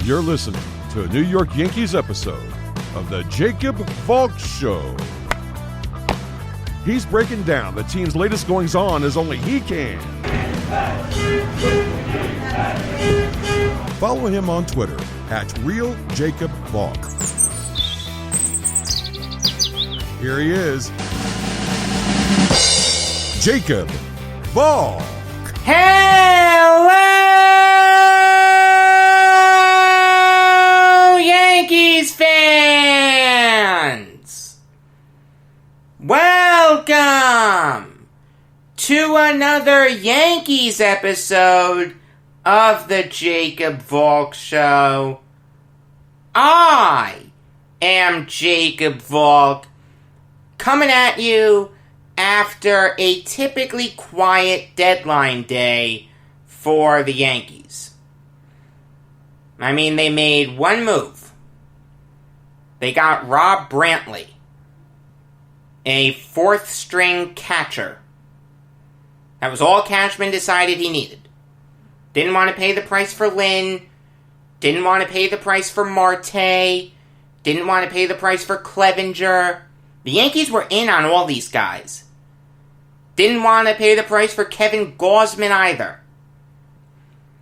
You're listening to a New York Yankees episode of the Jacob Valk Show. He's breaking down the team's latest goings-on as only he can. Follow him on Twitter at RealJacobValk. Here he is, Jacob Valk. Hello, Yankees fans! Welcome to another Yankees episode of the Jacob Valk Show. I am Jacob Valk, coming at you after a typically quiet deadline day for the Yankees. I mean, they made one move. They got Rob Brantley, a fourth-string catcher. That was all Cashman decided he needed. Didn't want to pay the price for Lynn. Didn't want to pay the price for Marte. Didn't want to pay the price for Clevenger. The Yankees were in on all these guys. Didn't want to pay the price for Kevin Gausman either.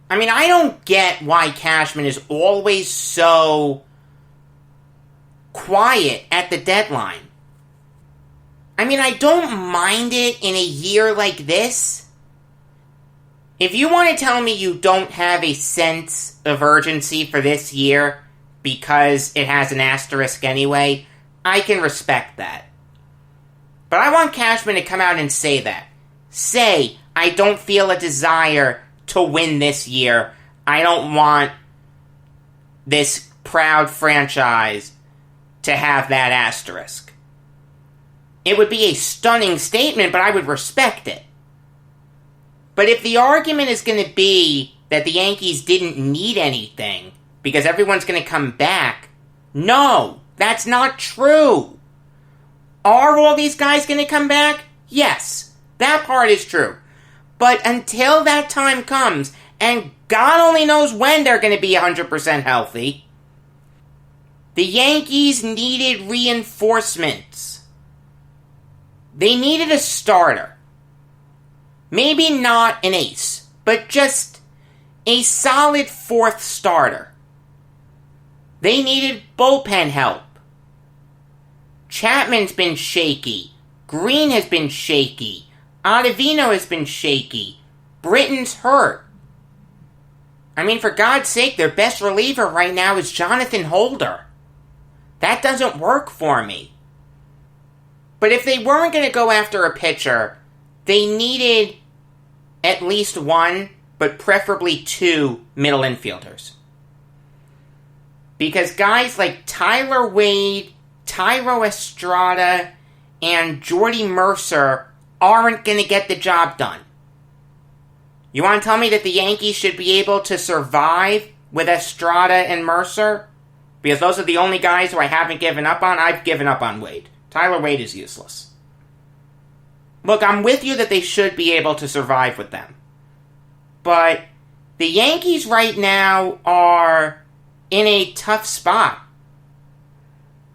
I mean, I don't get why Cashman is always so quiet at the deadline. I mean, I don't mind it in a year like this. If you want to tell me you don't have a sense of urgency for this year because it has an asterisk anyway, I can respect that. But I want Cashman to come out and say that. Say, I don't feel a desire to win this year. I don't want this proud franchise to have that asterisk. It would be a stunning statement, but I would respect it. But if the argument is going to be that the Yankees didn't need anything because everyone's going to come back, no, that's not true. Are all these guys going to come back? Yes, that part is true. But until that time comes, and God only knows when they're going to be 100% healthy, the Yankees needed reinforcements. They needed a starter. Maybe not an ace, but just a solid fourth starter. They needed bullpen help. Chapman's been shaky. Green has been shaky. Ottavino has been shaky. Britton's hurt. I mean, for God's sake, their best reliever right now is Jonathan Holder. That doesn't work for me. But if they weren't going to go after a pitcher, they needed at least one, but preferably two middle infielders. Because guys like Tyler Wade, Thairo Estrada, and Jordy Mercer aren't going to get the job done. You want to tell me that the Yankees should be able to survive with Estrada and Mercer? Because those are the only guys who I haven't given up on. I've given up on Wade. Tyler Wade is useless. Look, I'm with you that they should be able to survive with them. But the Yankees right now are in a tough spot.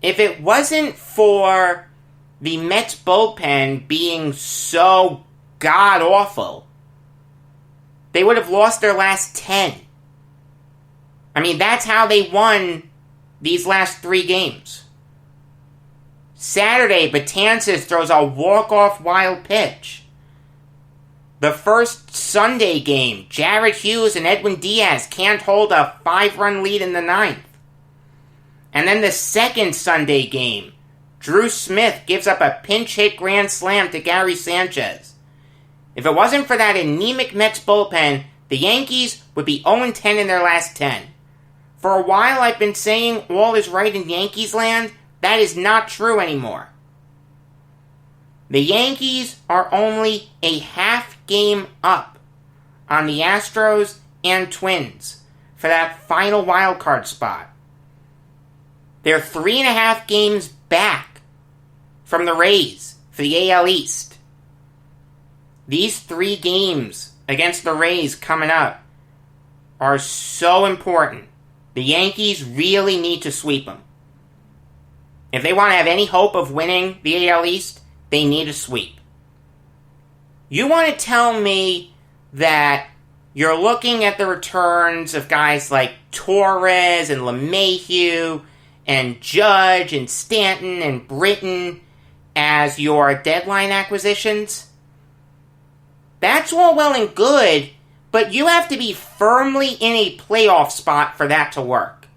If it wasn't for the Mets bullpen being so god-awful, they would have lost their last 10. I mean, that's how they won these last 3 games. Saturday, Betances throws a walk-off wild pitch. The first Sunday game, Jared Hughes and Edwin Diaz can't hold a 5-run lead in the 9th. And then the second Sunday game, Drew Smith gives up a pinch-hit grand slam to Gary Sanchez. If it wasn't for that anemic Mets bullpen, the Yankees would be 0-10 in their last 10. For a while I've been saying all is right in Yankees land. That is not true anymore. The Yankees are only a half game up on the Astros and Twins for that final wildcard spot. They're 3.5 games back from the Rays for the AL East. These 3 games against the Rays coming up are so important. The Yankees really need to sweep them. If they want to have any hope of winning the AL East, they need a sweep. You want to tell me that you're looking at the returns of guys like Torres and LeMahieu and Judge and Stanton and Britton as your deadline acquisitions? That's all well and good, but you have to be firmly in a playoff spot for that to work.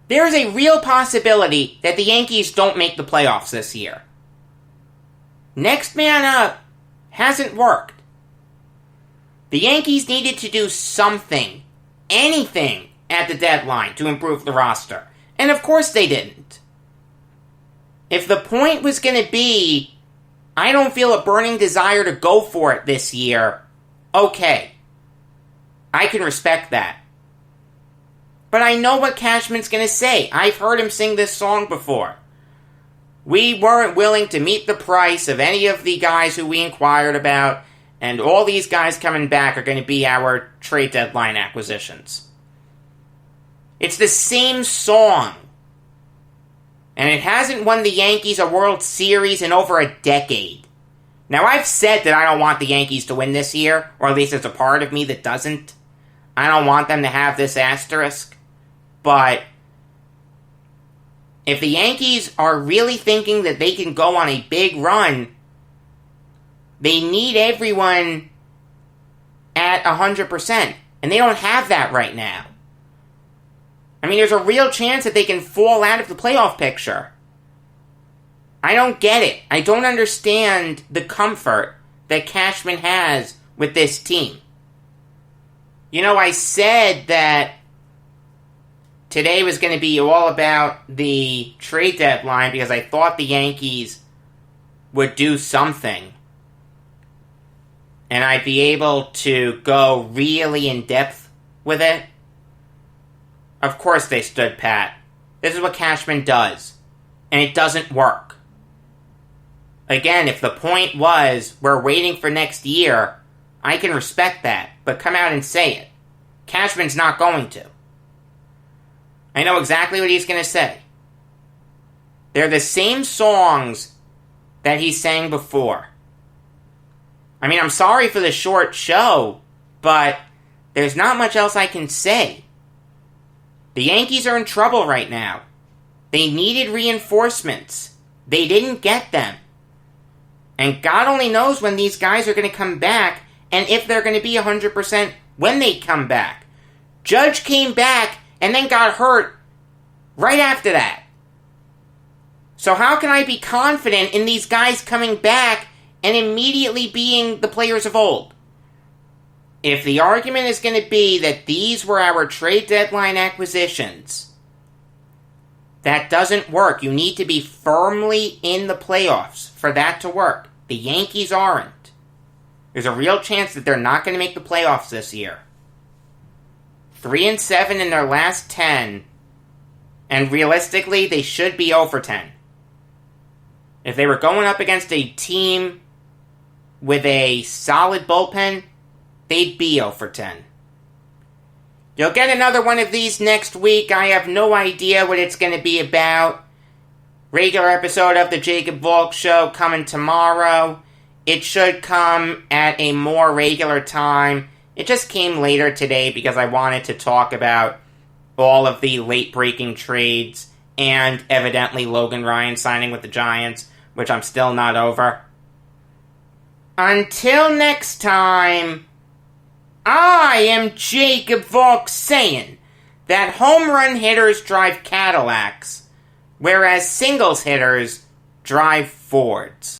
There is a real possibility that the Yankees don't make the playoffs this year. Next man up hasn't worked. The Yankees needed to do something, anything, at the deadline to improve the roster. And of course they didn't. If the point was going to be, I don't feel a burning desire to go for it this year, okay. I can respect that. But I know what Cashman's going to say. I've heard him sing this song before. We weren't willing to meet the price of any of the guys who we inquired about, and all these guys coming back are going to be our trade deadline acquisitions. It's the same song. And it hasn't won the Yankees a World Series in over a decade. Now, I've said that I don't want the Yankees to win this year, or at least there's a part of me that doesn't. I don't want them to have this asterisk. But if the Yankees are really thinking that they can go on a big run, they need everyone at 100%. And they don't have that right now. I mean, there's a real chance that they can fall out of the playoff picture. I don't get it. I don't understand the comfort that Cashman has with this team. You know, I said that today was going to be all about the trade deadline because I thought the Yankees would do something. And I'd be able to go really in depth with it. Of course they stood pat. This is what Cashman does. And it doesn't work. Again, if the point was, we're waiting for next year, I can respect that. But come out and say it. Cashman's not going to. I know exactly what he's going to say. They're the same songs that he sang before. I mean, I'm sorry for the short show, but there's not much else I can say. The Yankees are in trouble right now. They needed reinforcements. They didn't get them. And God only knows when these guys are going to come back and if they're going to be 100% when they come back. Judge came back and then got hurt right after that. So how can I be confident in these guys coming back and immediately being the players of old? If the argument is going to be that these were our trade deadline acquisitions, that doesn't work. You need to be firmly in the playoffs for that to work. The Yankees aren't. There's a real chance that they're not going to make the playoffs this year. 3-7 in their last 10, and realistically, they should be 0-10. If they were going up against a team with a solid bullpen, they'd be 0-10. You'll get another one of these next week. I have no idea what it's going to be about. Regular episode of the Jacob Valk Show coming tomorrow. It should come at a more regular time. It just came later today because I wanted to talk about all of the late-breaking trades and evidently Logan Ryan signing with the Giants, which I'm still not over. Until next time, I am Jacob Valk saying that home run hitters drive Cadillacs, whereas singles hitters drive Fords.